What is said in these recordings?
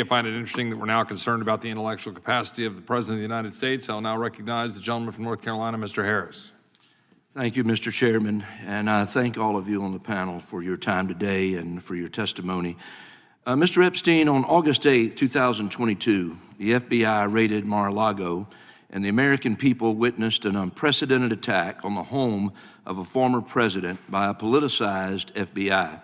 I find it interesting that we're now concerned about the intellectual capacity of the President of the United States. I'll now recognize the gentleman from North Carolina, Mr. Harris. Thank you, Mr. Chairman, and I thank all of you on the panel for your time today and for your testimony. Mr. Epstein, on August 8, 2022, the FBI raided Mar-a-Lago, and the American people witnessed an unprecedented attack on the home of a former president by a politicized FBI.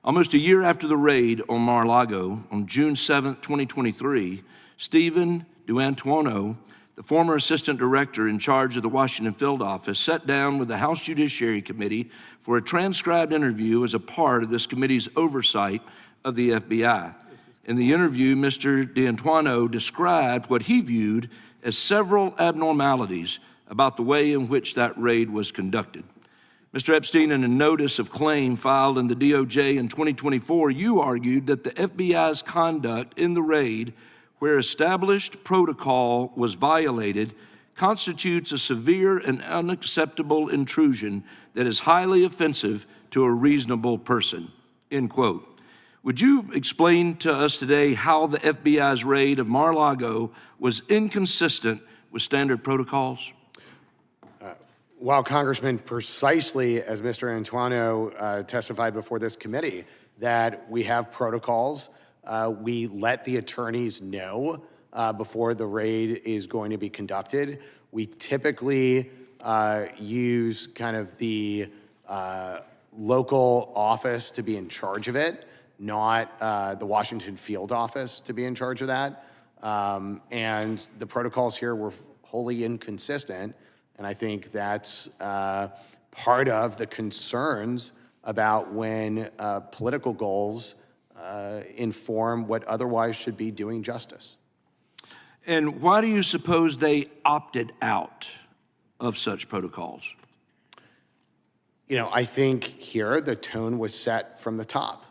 Almost a year after the raid on Mar-a-Lago, on June 7, 2023, Stephen D'Antuono, the former assistant director in charge of the Washington field office, sat down with the House Judiciary Subcommittee for a transcribed interview as a part of this committee's oversight of the FBI. In the interview, Mr. D'Antuono described what he viewed as several abnormalities about the way in which that raid was conducted. Mr. Epstein, in a notice of claim filed in the DOJ in 2024, you argued that the FBI's conduct in the raid, where established protocol was violated, constitutes a severe and unacceptable intrusion that is highly offensive to a reasonable person, end quote. Would you explain to us today how the FBI's raid of Mar-a-Lago was inconsistent with standard protocols? Well, Congressman, precisely as Mr. D'Antuono testified before this committee, that we have protocols. We let the attorneys know before the raid is going to be conducted. We typically use kind of the local office to be in charge of it, not the Washington field office to be in charge of that. And the protocols here were wholly inconsistent. And I think that's part of the concerns about when political goals inform what otherwise should be doing justice. And why do you suppose they opted out of such protocols? You know, I think here the tone was set from the top.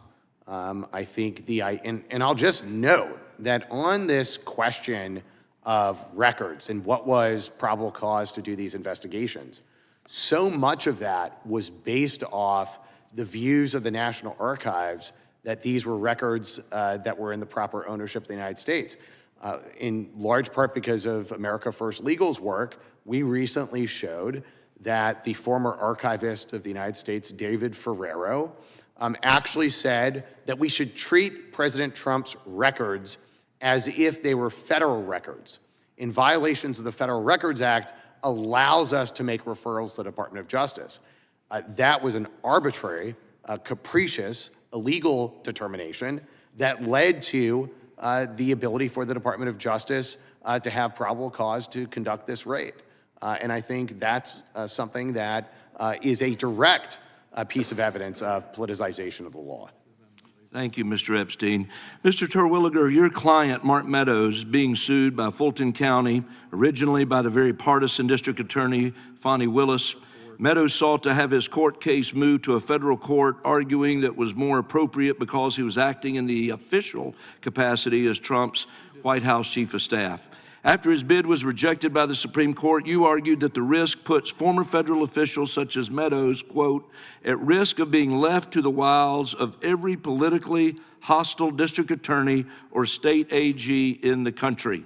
I think and I'll just note that on this question of records and what was probable cause to do these investigations, so much of that was based off the views of the National Archives that these were records that were in the proper ownership of the United States. In large part because of America First Legal's work, we recently showed that the former archivist of the United States, David Ferrero, actually said that we should treat President Trump's records as if they were federal records. In violations of the Federal Records Act allows us to make referrals to the Department of Justice. That was an arbitrary, capricious, illegal determination that led to the ability for the Department of Justice to have probable cause to conduct this raid. And I think that's something that is a direct piece of evidence of politicization of the law. Thank you, Mr. Epstein. Mr. Terwilliger, your client, Mark Meadows, is being sued by Fulton County, originally by the very partisan district attorney, Fonnie Willis. Meadows sought to have his court case moved to a federal court, arguing that was more appropriate because he was acting in the official capacity as Trump's White House chief of staff. After his bid was rejected by the Supreme Court, you argued that the risk puts former federal officials such as Meadows, quote, at risk of being left to the wiles of every politically hostile district attorney or state AG in the country.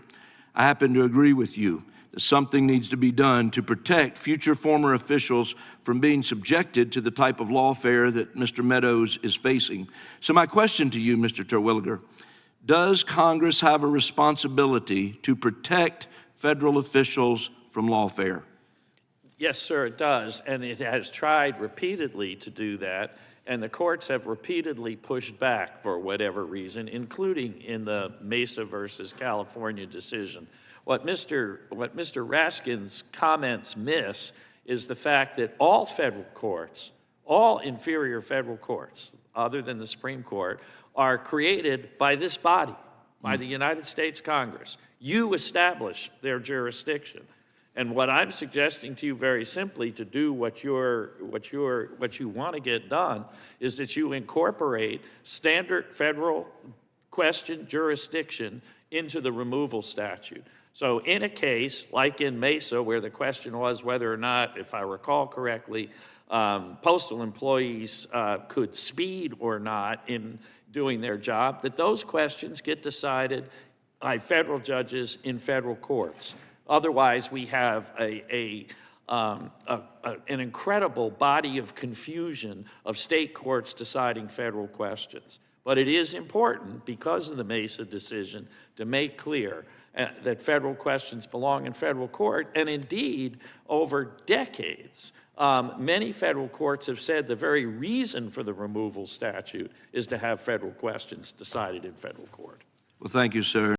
I happen to agree with you that something needs to be done to protect future former officials from being subjected to the type of lawfare that Mr. Meadows is facing. So my question to you, Mr. Terwilliger, does Congress have a responsibility to protect federal officials from lawfare? Yes, sir, it does, and it has tried repeatedly to do that, and the courts have repeatedly pushed back for whatever reason, including in the Mesa versus California decision. What Mr. Raskin's comments miss is the fact that all federal courts, all inferior federal courts, other than the Supreme Court, are created by this body, by the United States Congress. You establish their jurisdiction. And what I'm suggesting to you very simply to do what you want to get done is that you incorporate standard federal question jurisdiction into the removal statute. So in a case like in Mesa, where the question was whether or not, if I recall correctly, postal employees could speed or not in doing their job, that those questions get decided by federal judges in federal courts. Otherwise, we have an incredible body of confusion of state courts deciding federal questions. But it is important, because of the Mesa decision, to make clear that federal questions belong in federal court. And indeed, over decades, many federal courts have said the very reason for the removal statute is to have federal questions decided in federal court. Well, thank you, sir.